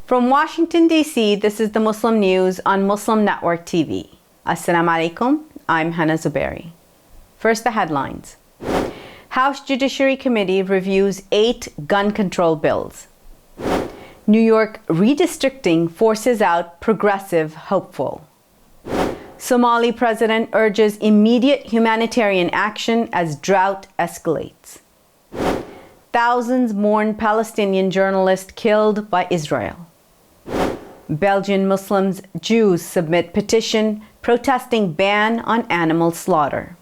From Washington, D.C., this is the Muslim News on Muslim Network TV. Assalamu alaikum, I'm Hena Zuberi. First, the headlines. House Judiciary Committee reviews 8 gun control bills. New York redistricting forces out progressive hopeful. Somali president urges immediate humanitarian action as drought escalates. Thousands mourn Palestinian journalist killed by Israel. Belgian Muslims, Jews submit petition protesting ban on animal slaughter.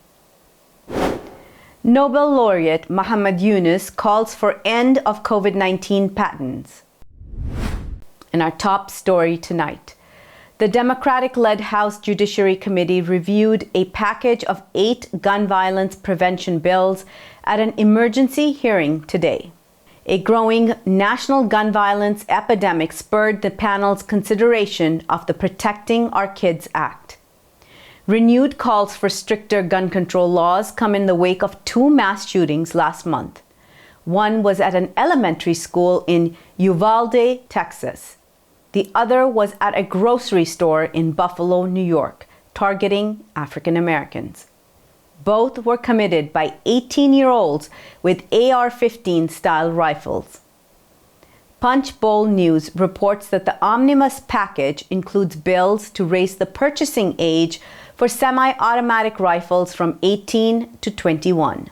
Nobel Laureate Yunus calls for end of COVID-19 patents. In our top story tonight, the Democratic-led House Judiciary Committee reviewed a package of 8 gun violence prevention bills at an emergency hearing today. A growing national gun violence epidemic spurred the panel's consideration of the Protecting Our Kids Act. Renewed calls for stricter gun control laws come in the wake of 2 mass shootings last month. One was at an elementary school in Uvalde, Texas. The other was at a grocery store in Buffalo, New York, targeting African Americans. Both were committed by 18-year-olds with AR-15 style rifles. Punch Bowl News reports that the omnibus package includes bills to raise the purchasing age for semi-automatic rifles from 18 to 21.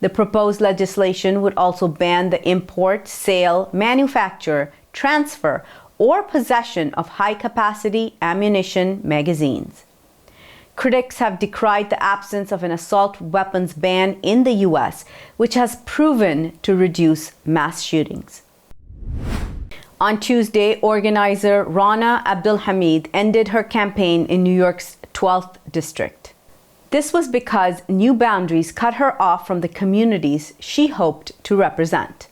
The proposed legislation would also ban the import, sale, manufacture, transfer, or possession of high-capacity ammunition magazines. Critics have decried the absence of an assault weapons ban in the U.S., which has proven to reduce mass shootings. On Tuesday, organizer Rana Abdulhamid ended her campaign in New York's 12th district. This was because new boundaries cut her off from the communities she hoped to represent.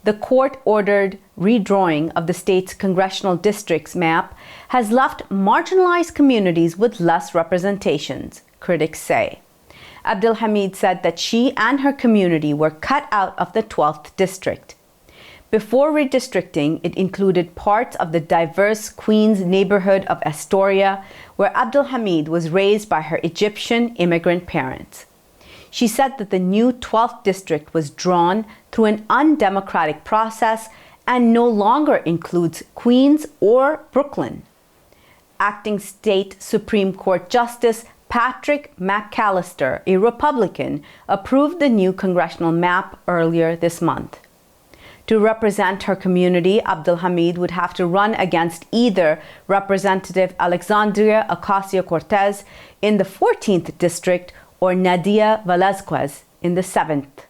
The court-ordered redrawing of the state's congressional districts map has left marginalized communities with less representations, critics say. Abdulhamid said that she and her community were cut out of the 12th district. Before redistricting, it included parts of the diverse Queens neighborhood of Astoria, where Abdulhamid was raised by her Egyptian immigrant parents. She said that the new 12th district was drawn through an undemocratic process and no longer includes Queens or Brooklyn. Acting State Supreme Court Justice Patrick McAllister, a Republican, approved the new congressional map earlier this month. To represent her community, Abdulhamid would have to run against either Representative Alexandria Ocasio-Cortez in the 14th district or Nadia Velázquez in the 7th.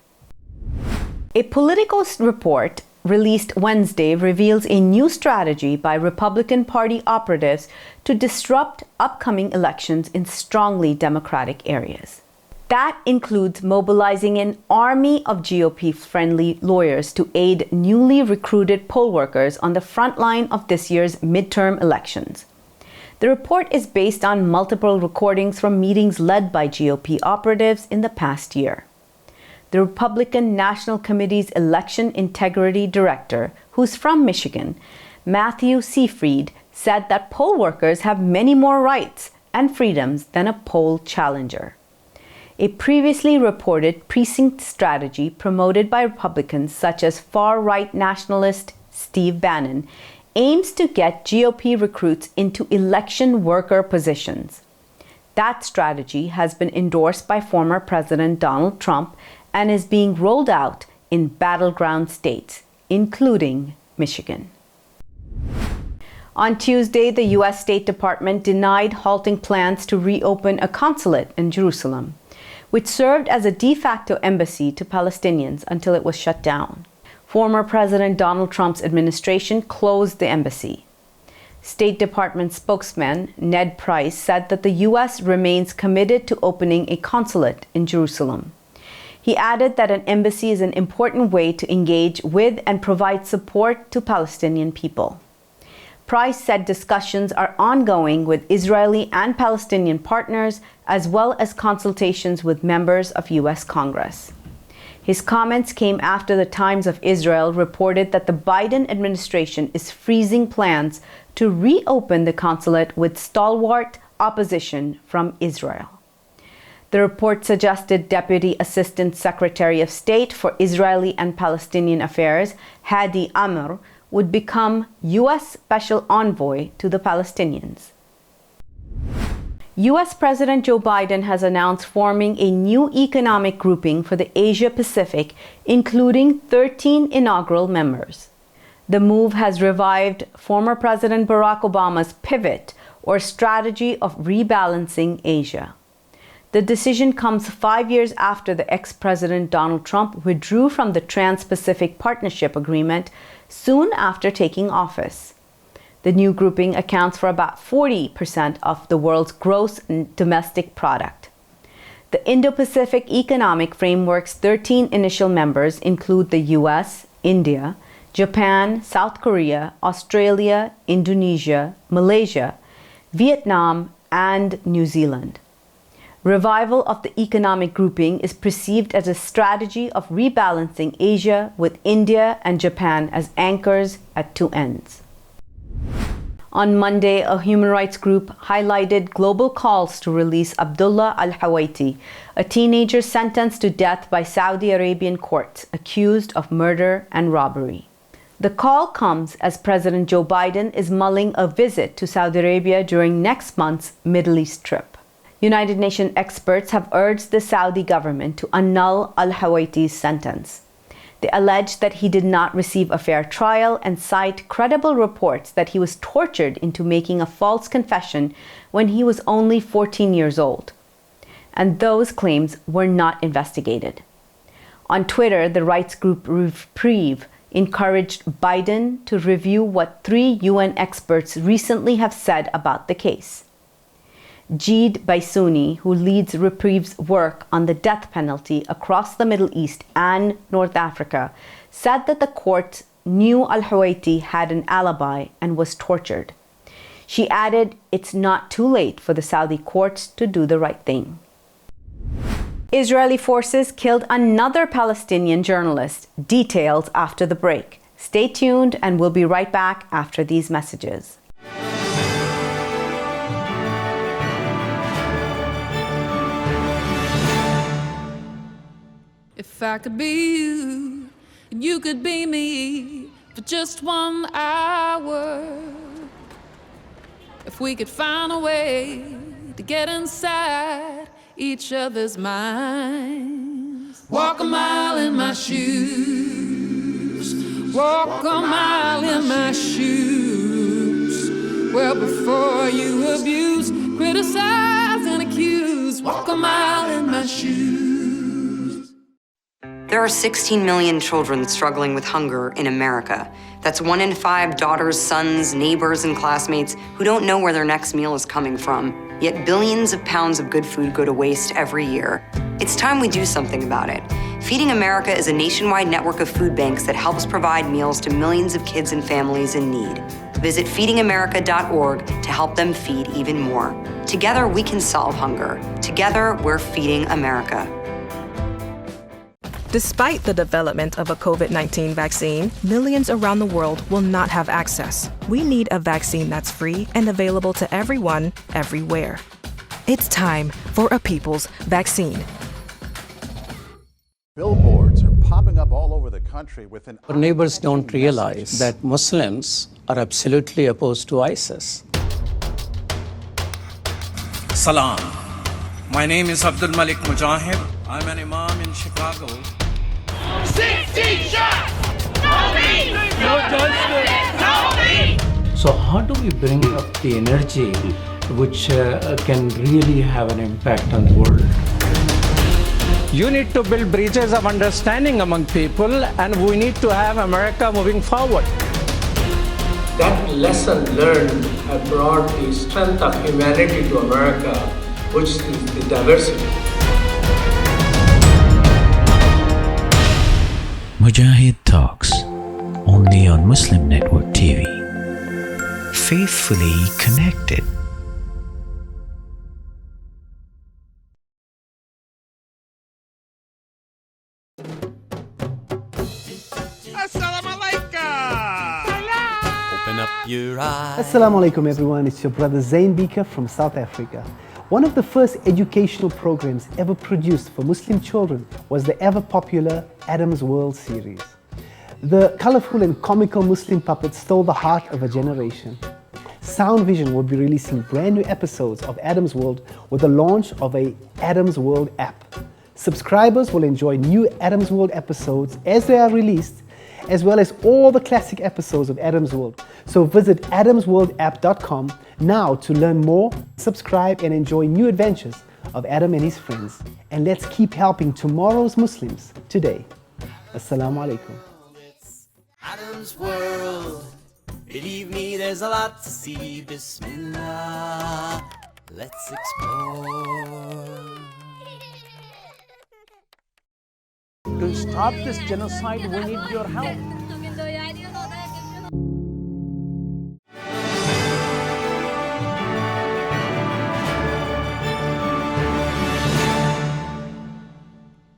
A Politico report released Wednesday reveals a new strategy by Republican Party operatives to disrupt upcoming elections in strongly Democratic areas. That includes mobilizing an army of GOP-friendly lawyers to aid newly recruited poll workers on the front line of this year's midterm elections. The report is based on multiple recordings from meetings led by GOP operatives in the past year. The Republican National Committee's Election Integrity Director, who's from Michigan, Matthew Seyfried, said that poll workers have many more rights and freedoms than a poll challenger. A previously reported precinct strategy promoted by Republicans such as far-right nationalist Steve Bannon aims to get GOP recruits into election worker positions. That strategy has been endorsed by former President Donald Trump and is being rolled out in battleground states, including Michigan. On Tuesday, the U.S. State Department denied halting plans to reopen a consulate in Jerusalem, which served as a de facto embassy to Palestinians until it was shut down. Former President Donald Trump's administration closed the embassy. State Department spokesman Ned Price said that the U.S. remains committed to opening a consulate in Jerusalem. He added that an embassy is an important way to engage with and provide support to Palestinian people. Price said discussions are ongoing with Israeli and Palestinian partners, as well as consultations with members of U.S. Congress. His comments came after the Times of Israel reported that the Biden administration is freezing plans to reopen the consulate with stalwart opposition from Israel. The report suggested Deputy Assistant Secretary of State for Israeli and Palestinian Affairs, Hadi Amr, would become U.S. Special Envoy to the Palestinians. U.S. President Joe Biden has announced forming a new economic grouping for the Asia-Pacific, including 13 inaugural members. The move has revived former President Barack Obama's pivot or strategy of rebalancing Asia. The decision comes 5 years after the ex-president Donald Trump withdrew from the Trans-Pacific Partnership Agreement soon after taking office. The new grouping accounts for about 40% of the world's gross domestic product. The Indo-Pacific Economic Framework's 13 initial members include the US, India, Japan, South Korea, Australia, Indonesia, Malaysia, Vietnam, and New Zealand. Revival of the economic grouping is perceived as a strategy of rebalancing Asia with India and Japan as anchors at two ends. On Monday, a human rights group highlighted global calls to release Abdullah al-Hawaiti, a teenager sentenced to death by Saudi Arabian courts, accused of murder and robbery. The call comes as President Joe Biden is mulling a visit to Saudi Arabia during next month's Middle East trip. United Nations experts have urged the Saudi government to annul al-Hawaiti's sentence. They allege that he did not receive a fair trial and cite credible reports that he was tortured into making a false confession when he was only 14 years old. And those claims were not investigated. On Twitter, the rights group Reprieve encouraged Biden to review what 3 UN experts recently have said about the case. Jeed Baisuni, who leads Reprieve's work on the death penalty across the Middle East and North Africa, said that the court knew al-Hawaiti had an alibi and was tortured. She added, "It's not too late for the Saudi courts to do the right thing." Israeli forces killed another Palestinian journalist. Details after the break. Stay tuned and we'll be right back after these messages. If I could be you, and you could be me for just 1 hour. If we could find a way to get inside each other's minds. Walk a mile in my shoes. Walk a mile in my shoes. Well, before you abuse, criticize, and accuse. Walk a mile in my shoes. There are 16 million children struggling with hunger in America. That's 1 in 5 daughters, sons, neighbors, and classmates who don't know where their next meal is coming from. Yet billions of pounds of good food go to waste every year. It's time we do something about it. Feeding America is a nationwide network of food banks that helps provide meals to millions of kids and families in need. Visit feedingamerica.org to help them feed even more. Together, we can solve hunger. Together, we're feeding America. Despite the development of a COVID-19 vaccine, millions around the world will not have access. We need a vaccine that's free and available to everyone, everywhere. It's time for a people's vaccine. Billboards are popping up all over the country with an... Our neighbors don't realize that Muslims are absolutely opposed to ISIS. Salam. My name is Abdul Malik Mujahid. I'm an imam in Chicago. 16 shots! No peace! No justice! No peace! So how do we bring up the energy which can really have an impact on the world? You need to build bridges of understanding among people, and we need to have America moving forward. That lesson learned brought the strength of humanity to America, which is the diversity. Mujahid Talks, only on Muslim Network TV. Faithfully connected. Assalamu alaikum. Open up your eyes. Assalamu alaikum everyone, it's your brother Zain Bika from South Africa. One of the first educational programs ever produced for Muslim children was the ever popular Adam's World series. The colorful and comical Muslim puppets stole the heart of a generation. Sound Vision will be releasing brand new episodes of Adam's World with the launch of a Adam's World app. Subscribers will enjoy new Adam's World episodes as they are released, as well as all the classic episodes of Adam's World. So visit adamsworldapp.com now to learn more, subscribe and enjoy new adventures of Adam and his friends. And let's keep helping tomorrow's Muslims today. Assalamu alaikum. Adam's World. Believe me, there's a lot to see. Bismillah. Let's explore. To stop this genocide, we need your help.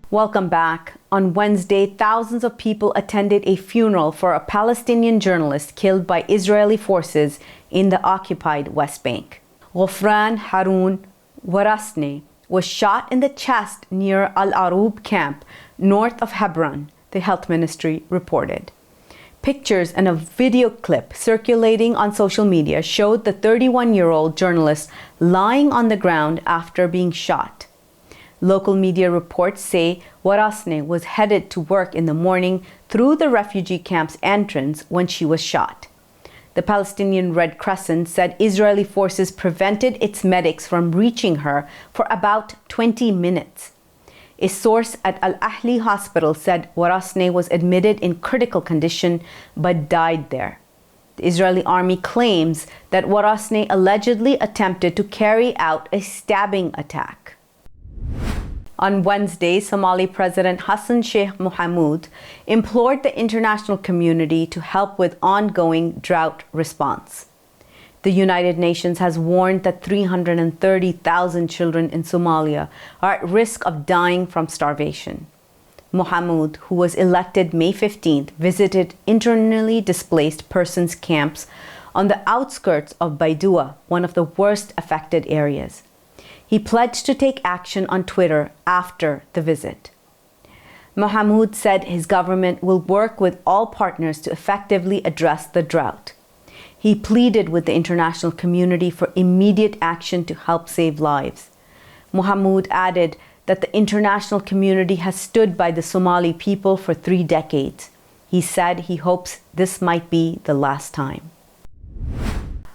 Welcome back. On Wednesday, thousands of people attended a funeral for a Palestinian journalist killed by Israeli forces in the occupied West Bank. Ghufran Haroun Warasne was shot in the chest near Al-Arub camp, north of Hebron, the health ministry reported. Pictures and a video clip circulating on social media showed the 31-year-old journalist lying on the ground after being shot. Local media reports say Warasne was headed to work in the morning through the refugee camp's entrance when she was shot. The Palestinian Red Crescent said Israeli forces prevented its medics from reaching her for about 20 minutes. A source at Al-Ahli hospital said Warasne was admitted in critical condition but died there. The Israeli army claims that Warasne allegedly attempted to carry out a stabbing attack. On Wednesday, Somali President Hassan Sheikh Mohamud implored the international community to help with ongoing drought response. The United Nations has warned that 330,000 children in Somalia are at risk of dying from starvation. Mohamud, who was elected May 15th, visited internally displaced persons camps on the outskirts of Baidoa, one of the worst affected areas. He pledged to take action on Twitter after the visit. Mohamud said his government will work with all partners to effectively address the drought. He pleaded with the international community for immediate action to help save lives. Mohamud added that the international community has stood by the Somali people for 3 decades. He said he hopes this might be the last time.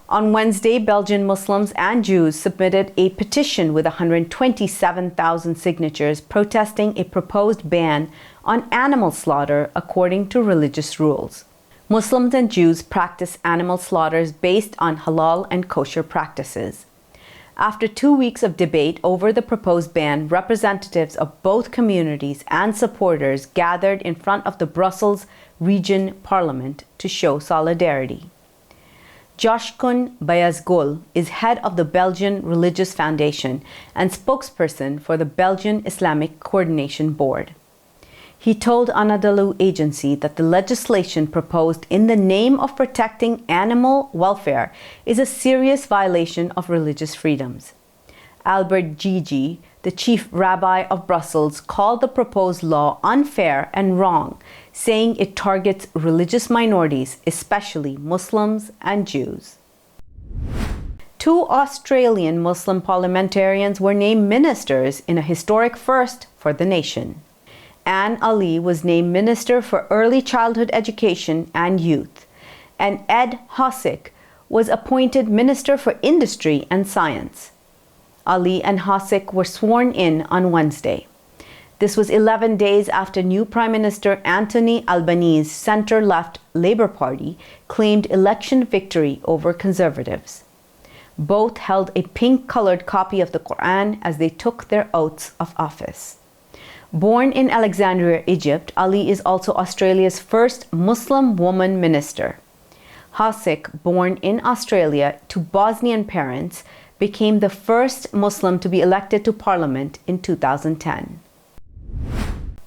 On Wednesday, Belgian Muslims and Jews submitted a petition with 127,000 signatures protesting a proposed ban on animal slaughter according to religious rules. Muslims and Jews practice animal slaughters based on halal and kosher practices. After 2 weeks of debate over the proposed ban, representatives of both communities and supporters gathered in front of the Brussels Region Parliament to show solidarity. Joshkun Bayazgol is head of the Belgian Religious Foundation and spokesperson for the Belgian Islamic Coordination Board. He told Anadolu Agency that the legislation proposed in the name of protecting animal welfare is a serious violation of religious freedoms. Albert Gigi, the chief rabbi of Brussels, called the proposed law unfair and wrong, saying it targets religious minorities, especially Muslims and Jews. 2 Australian Muslim parliamentarians were named ministers in a historic first for the nation. Anne Ali was named Minister for Early Childhood Education and Youth, and Ed Hosick was appointed Minister for Industry and Science. Ali and Hosick were sworn in on Wednesday. This was 11 days after new Prime Minister Anthony Albanese's centre-left Labour Party claimed election victory over Conservatives. Both held a pink-coloured copy of the Quran as they took their oaths of office. Born in Alexandria, Egypt, Ali is also Australia's first Muslim woman minister. Hosick, born in Australia to Bosnian parents, became the first Muslim to be elected to Parliament in 2010.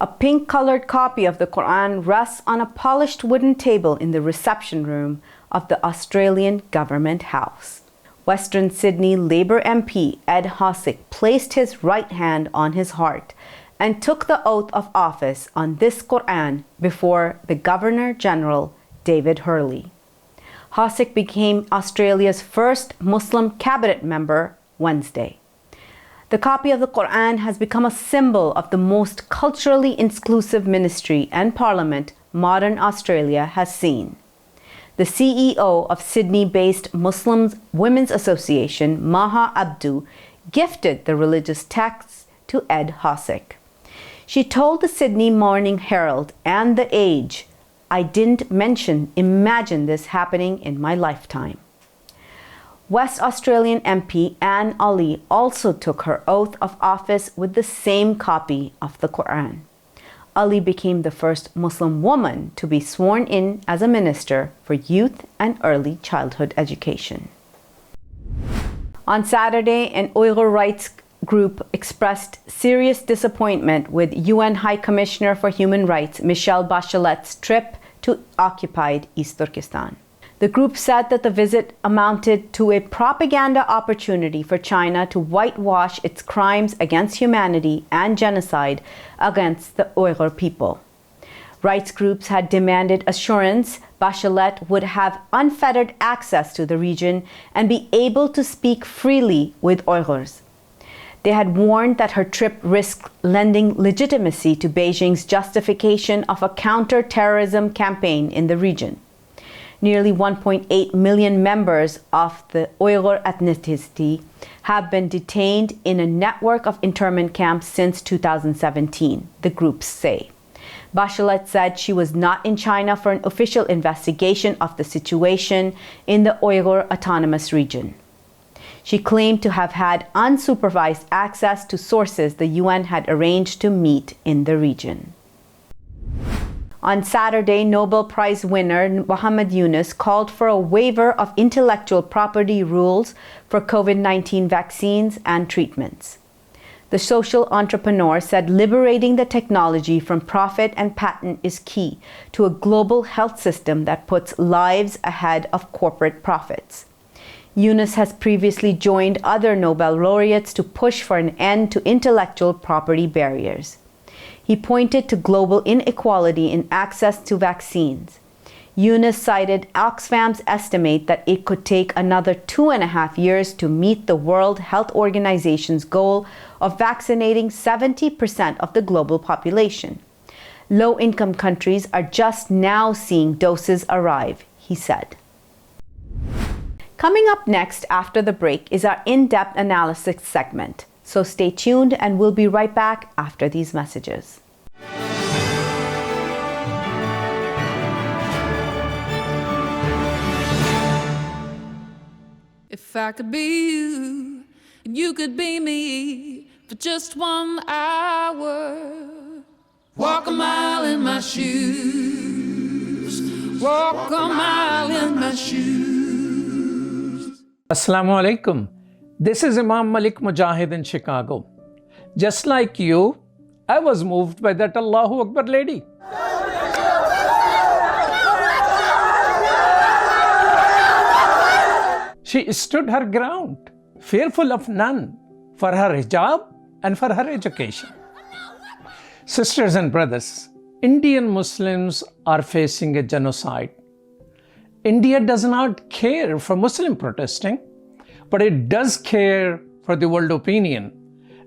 A pink-colored copy of the Quran rests on a polished wooden table in the reception room of the Australian Government House. Western Sydney Labour MP Ed Hossick placed his right hand on his heart and took the oath of office on this Quran before the Governor-General David Hurley. Hossick became Australia's first Muslim cabinet member Wednesday. The copy of the Quran has become a symbol of the most culturally inclusive ministry and parliament modern Australia has seen. The CEO of Sydney-based Muslim Women's Association, Maha Abdu, gifted the religious text to Ed Hossick. She told the Sydney Morning Herald and The Age, "I didn't imagine this happening in my lifetime." West Australian MP Anne Ali also took her oath of office with the same copy of the Quran. Ali became the first Muslim woman to be sworn in as a minister for youth and early childhood education. On Saturday, an Uyghur rights group expressed serious disappointment with UN High Commissioner for Human Rights Michelle Bachelet's trip to occupied East Turkestan. The group said that the visit amounted to a propaganda opportunity for China to whitewash its crimes against humanity and genocide against the Uyghur people. Rights groups had demanded assurance Bachelet would have unfettered access to the region and be able to speak freely with Uyghurs. They had warned that her trip risked lending legitimacy to Beijing's justification of a counter-terrorism campaign in the region. Nearly 1.8 million members of the Uyghur ethnicity have been detained in a network of internment camps since 2017, the groups say. Bachelet said she was not in China for an official investigation of the situation in the Uyghur Autonomous Region. She claimed to have had unsupervised access to sources the UN had arranged to meet in the region. On Saturday, Nobel Prize winner Muhammad Yunus called for a waiver of intellectual property rules for COVID-19 vaccines and treatments. The social entrepreneur said liberating the technology from profit and patent is key to a global health system that puts lives ahead of corporate profits. Yunus has previously joined other Nobel laureates to push for an end to intellectual property barriers. He pointed to global inequality in access to vaccines. Yunus cited Oxfam's estimate that it could take another 2.5 years to meet the World Health Organization's goal of vaccinating 70% of the global population. Low-income countries are just now seeing doses arrive, he said. Coming up next after the break is our in-depth analysis segment. So stay tuned and we'll be right back after these messages. If I could be you, and you could be me for just 1 hour, walk a mile in my shoes, walk a mile in my shoes. Assalamu alaikum. This is Imam Malik Mujahid in Chicago. Just like you, I was moved by that Allahu Akbar lady. She stood her ground, fearful of none, for her hijab and for her education. Sisters and brothers, Indian Muslims are facing a genocide. India does not care for Muslim protesting, but it does care for the world opinion.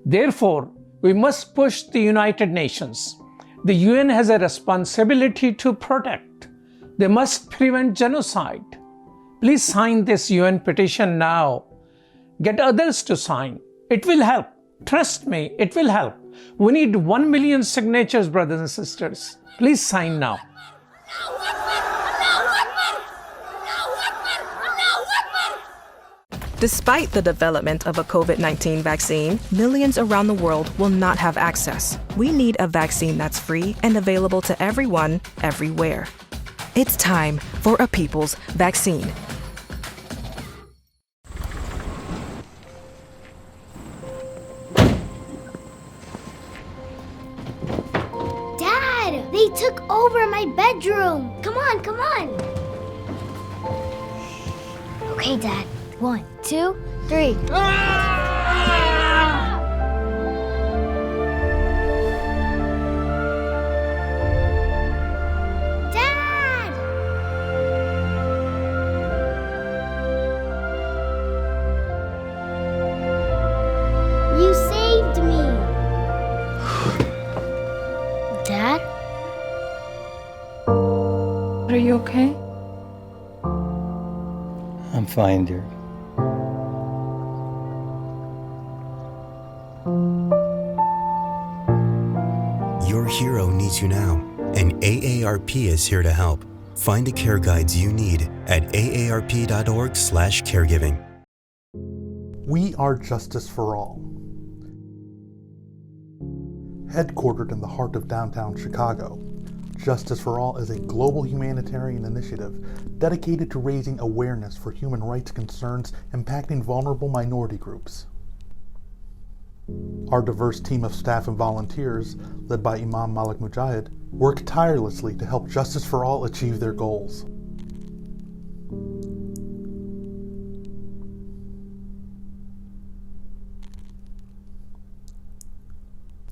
Therefore, we must push the United Nations. The UN has a responsibility to protect. They must prevent genocide. Please sign this UN petition now. Get others to sign. It will help. Trust me, it will help. We need 1 million signatures, brothers and sisters. Please sign now. Despite the development of a COVID-19 vaccine, millions around the world will not have access. We need a vaccine that's free and available to everyone, everywhere. It's time for a people's vaccine. They took over my bedroom. Come on, come on. Okay, Dad. 1, 2, 3. Dad! You saved me. Dad? Are you okay? I'm fine, dear. Your hero needs you now, and AARP is here to help. Find the care guides you need at aarp.org/caregiving. We are Justice for All. Headquartered in the heart of downtown Chicago, Justice for All is a global humanitarian initiative dedicated to raising awareness for human rights concerns impacting vulnerable minority groups. Our diverse team of staff and volunteers, led by Imam Malik Mujahid, work tirelessly to help Justice for All achieve their goals.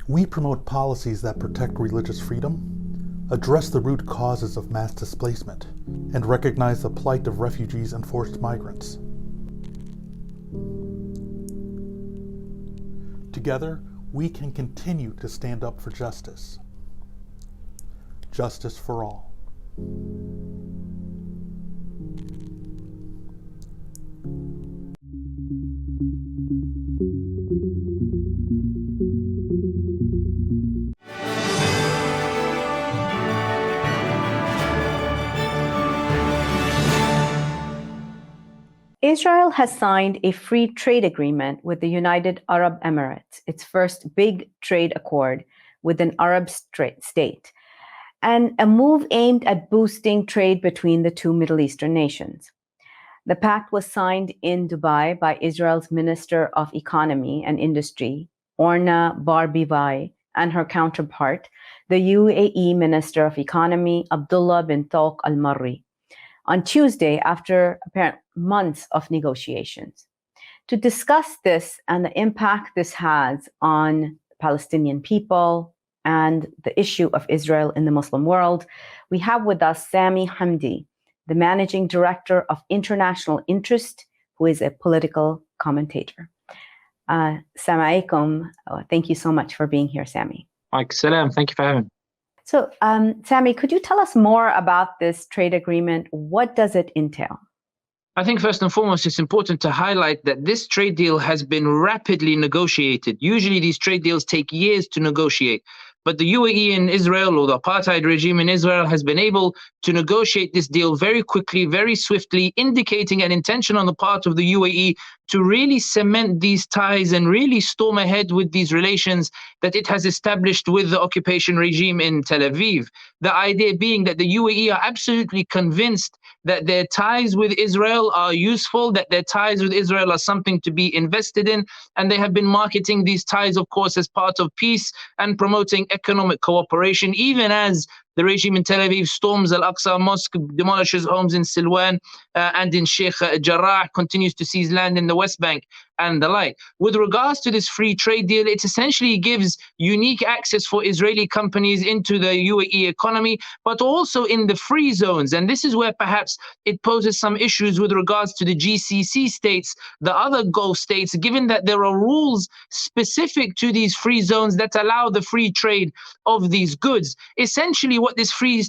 We promote policies that protect religious freedom, address the root causes of mass displacement, and recognize the plight of refugees and forced migrants. Together, we can continue to stand up for justice. Justice for all. Israel has signed a free trade agreement with the United Arab Emirates, its first big trade accord with an Arab state, and a move aimed at boosting trade between the two Middle Eastern nations. The pact was signed in Dubai by Israel's Minister of Economy and Industry, Orna Barbibai, and her counterpart, the UAE Minister of Economy, Abdullah bin Tawq al-Marri, on Tuesday after apparent months of negotiations. To discuss this and the impact this has on the Palestinian people and the issue of Israel in the Muslim world, we have with us Sami Hamdi, the Managing Director of International Interest, who is a political commentator. Assalamu alaikum. Thank you so much for being here, Sami. Alaikum salam. Thank you for having me. So, Sami, could you tell us more about this trade agreement? What does it entail? I think first and foremost, it's important to highlight that this trade deal has been rapidly negotiated. Usually these trade deals take years to negotiate. But the UAE in Israel, or the apartheid regime in Israel, has been able to negotiate this deal very quickly, very swiftly, indicating an intention on the part of the UAE to really cement these ties and really storm ahead with these relations that it has established with the occupation regime in Tel Aviv. The idea being that the UAE are absolutely convinced that their ties with Israel are useful, that their ties with Israel are something to be invested in, and they have been marketing these ties, of course, as part of peace and promoting economic cooperation, even as the regime in Tel Aviv storms Al-Aqsa Mosque, demolishes homes in Silwan and in Sheikh Jarrah, continues to seize land in the West Bank and the like. With regards to this free trade deal, it essentially gives unique access for Israeli companies into the UAE economy, but also in the free zones. And this is where perhaps it poses some issues with regards to the GCC states, the other Gulf states, given that there are rules specific to these free zones that allow the free trade of these goods. Essentially, what this free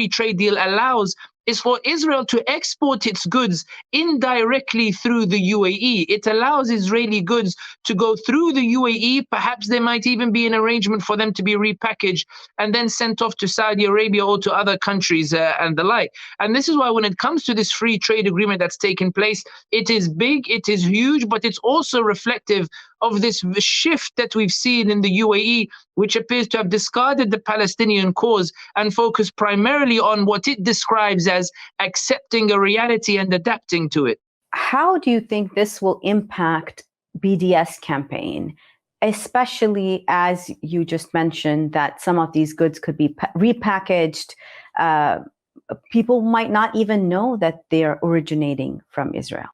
trade deal allows is for Israel to export its goods indirectly through the UAE. It allows Israeli goods to go through the UAE. Perhaps there might even be an arrangement for them to be repackaged and then sent off to Saudi Arabia or to other countries and the like. And this is why when it comes to this free trade agreement that's taken place, it is big, it is huge, but it's also reflective of this shift that we've seen in the UAE, which appears to have discarded the Palestinian cause and focused primarily on what it describes as accepting a reality and adapting to it. How do you think this will impact BDS campaign especially as you just mentioned that some of these goods could be repackaged. People might not even know that they're originating from Israel.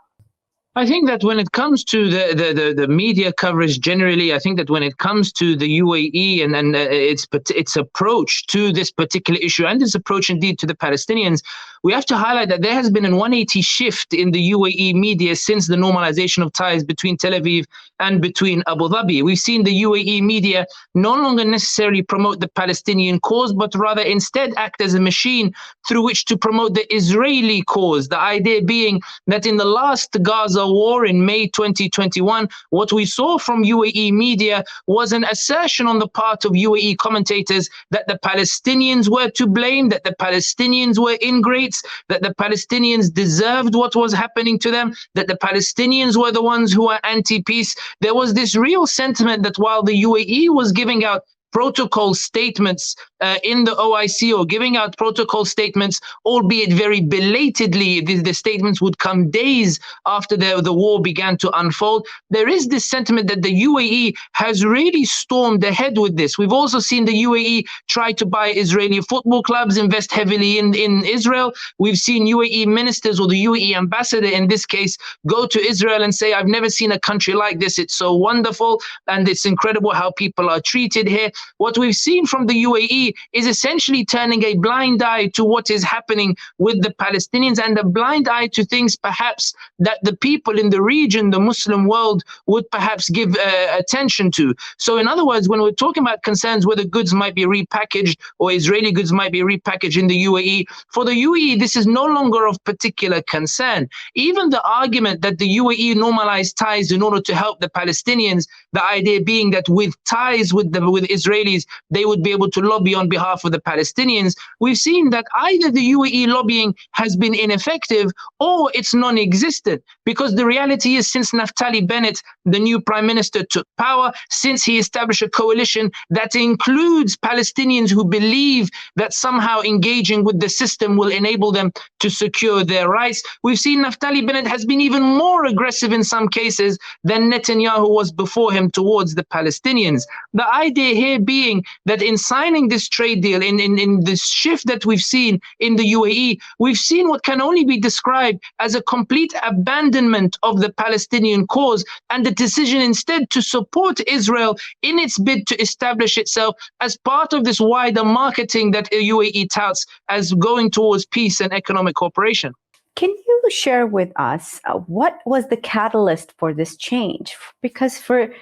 I think that when it comes to the media coverage generally, I think that when it comes to the UAE and its approach to this particular issue and its approach indeed to the Palestinians, we have to highlight that there has been a 180 shift in the UAE media since the normalization of ties between Tel Aviv and between Abu Dhabi. We've seen the UAE media no longer necessarily promote the Palestinian cause, but rather instead act as a machine through which to promote the Israeli cause. The idea being that in the last Gaza war in May 2021, what we saw from UAE media was an assertion on the part of UAE commentators that the Palestinians were to blame, that the Palestinians were ingrates, that the Palestinians deserved what was happening to them, that the Palestinians were the ones who were anti-peace. There was this real sentiment that while the UAE was giving out protocol statements in the OIC, or giving out protocol statements, albeit very belatedly, the statements would come days after the war began to unfold. There is this sentiment that the UAE has really stormed ahead with this. We've also seen the UAE try to buy Israeli football clubs, invest heavily in Israel. We've seen UAE ministers, or the UAE ambassador in this case, go to Israel and say, I've never seen a country like this. It's so wonderful and it's incredible how people are treated here. What we've seen from the UAE is essentially turning a blind eye to what is happening with the Palestinians, and a blind eye to things perhaps that the people in the region, the Muslim world, would perhaps give attention to. So in other words, when we're talking about concerns whether goods might be repackaged or Israeli goods might be repackaged in the UAE, for the UAE, this is no longer of particular concern. Even the argument that the UAE normalized ties in order to help the Palestinians, the idea being that with ties with Israelis, they would be able to lobby on behalf of the Palestinians. We've seen that either the UAE lobbying has been ineffective or it's non-existent, because the reality is, since Naftali Bennett, the new prime minister, took power, since he established a coalition that includes Palestinians who believe that somehow engaging with the system will enable them to secure their rights, we've seen Naftali Bennett has been even more aggressive in some cases than Netanyahu was before him towards the Palestinians. The idea here being that in signing this trade deal, in this shift that we've seen in the UAE, we've seen what can only be described as a complete abandonment of the Palestinian cause, and the decision instead to support Israel in its bid to establish itself as part of this wider marketing that UAE touts as going towards peace and economic cooperation. Can you share with us what was the catalyst for this change? Because for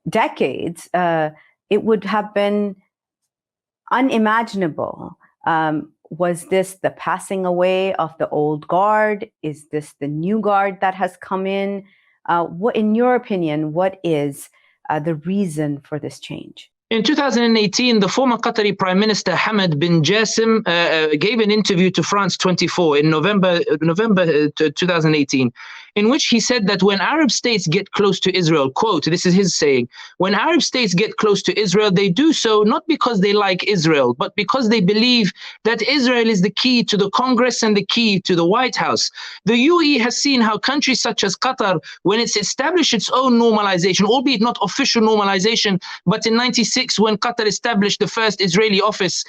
decades, it would have been unimaginable. Was this the passing away of the old guard? Is this the new guard that has come in? What, in your opinion, what is the reason for this change? In 2018, the former Qatari Prime Minister Hamad bin Jassim gave an interview to France 24 in November 2018, in which he said that when Arab states get close to Israel, quote, this is his saying, when Arab states get close to Israel, they do so not because they like Israel, but because they believe that Israel is the key to the Congress and the key to the White House. The UAE has seen how countries such as Qatar, when it's established its own normalization, albeit not official normalization, but in 96, when Qatar established the first Israeli office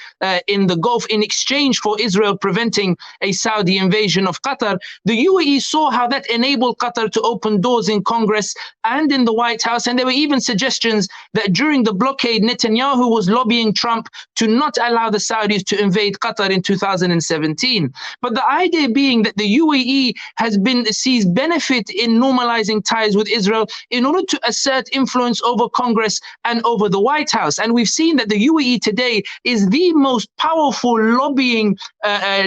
in the Gulf in exchange for Israel preventing a Saudi invasion of Qatar, the UAE saw how that enabled Qatar to open doors in Congress and in the White House. And there were even suggestions that during the blockade, Netanyahu was lobbying Trump to not allow the Saudis to invade Qatar in 2017. But the idea being that the UAE sees benefit in normalizing ties with Israel in order to assert influence over Congress and over the White House. And we've seen that the UAE today is the most powerful lobbying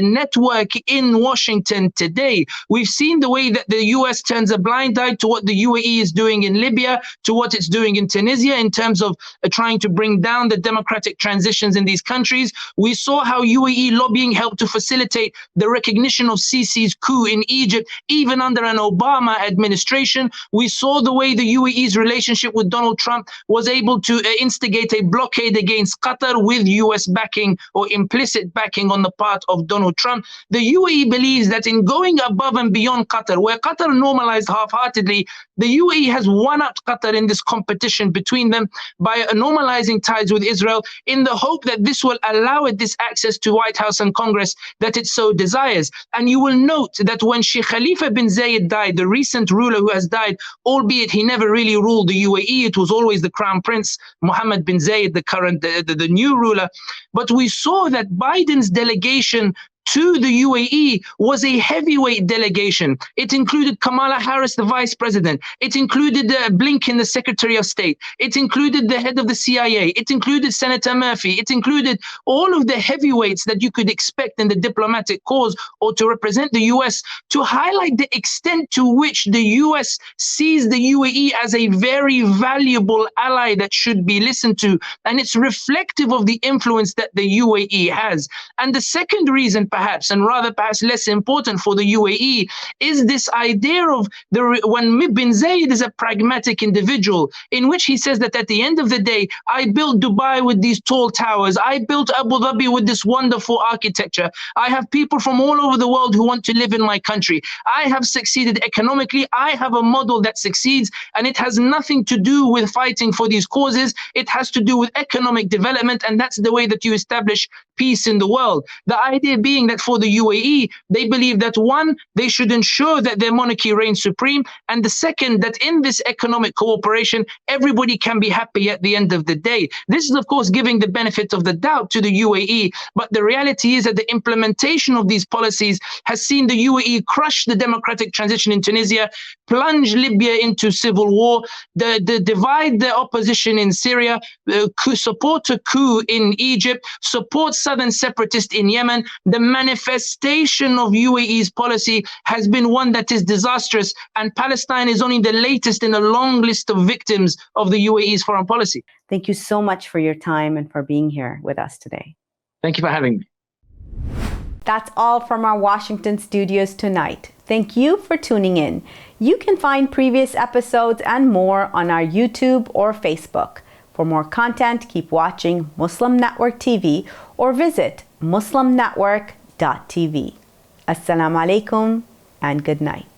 network in Washington today. We've seen the way that the US turns a blind eye to what the UAE is doing in Libya, to what it's doing in Tunisia in terms of trying to bring down the democratic transitions in these countries. We saw how UAE lobbying helped to facilitate the recognition of Sisi's coup in Egypt, even under an Obama administration. We saw the way the UAE's relationship with Donald Trump was able to instigate instigate a blockade against Qatar with US backing or implicit backing on the part of Donald Trump. The UAE believes that in going above and beyond Qatar, where Qatar normalized half-heartedly, the UAE has one-upped Qatar in this competition between them by normalizing ties with Israel in the hope that this will allow it this access to White House and Congress that it so desires. And you will note that when Sheikh Khalifa bin Zayed died, the recent ruler who has died, albeit he never really ruled the UAE, it was always the Crown Prince Mohammed bin Zayed, the current, the new ruler. But we saw that Biden's delegation to the UAE was a heavyweight delegation. It included Kamala Harris, the vice president. It included Blinken, the Secretary of State. It included the head of the CIA. It included Senator Murphy. It included all of the heavyweights that you could expect in the diplomatic cause or to represent the US, to highlight the extent to which the US sees the UAE as a very valuable ally that should be listened to. And it's reflective of the influence that the UAE has. And the second reason, perhaps, and rather perhaps less important for the UAE, is this idea of when bin Zayed is a pragmatic individual, in which he says that at the end of the day, I built Dubai with these tall towers, I built Abu Dhabi with this wonderful architecture, I have people from all over the world who want to live in my country, I have succeeded economically, I have a model that succeeds, and it has nothing to do with fighting for these causes, it has to do with economic development, and that's the way that you establish peace in the world. The idea being that for the UAE, they believe that one, they should ensure that their monarchy reigns supreme, and the second, that in this economic cooperation, everybody can be happy at the end of the day. This is, of course, giving the benefit of the doubt to the UAE, but the reality is that the implementation of these policies has seen the UAE crush the democratic transition in Tunisia, plunge Libya into civil war, divide the opposition in Syria, support a coup in Egypt, support southern separatists in Yemen. The manifestation of UAE's policy has been one that is disastrous, and Palestine is only the latest in a long list of victims of the UAE's foreign policy. Thank you so much for your time and for being here with us today. Thank you for having me. That's all from our Washington studios tonight. Thank you for tuning in. You can find previous episodes and more on our YouTube or Facebook. For more content, keep watching Muslim Network TV or visit muslimnetwork.tv. Assalamu alaikum and good night.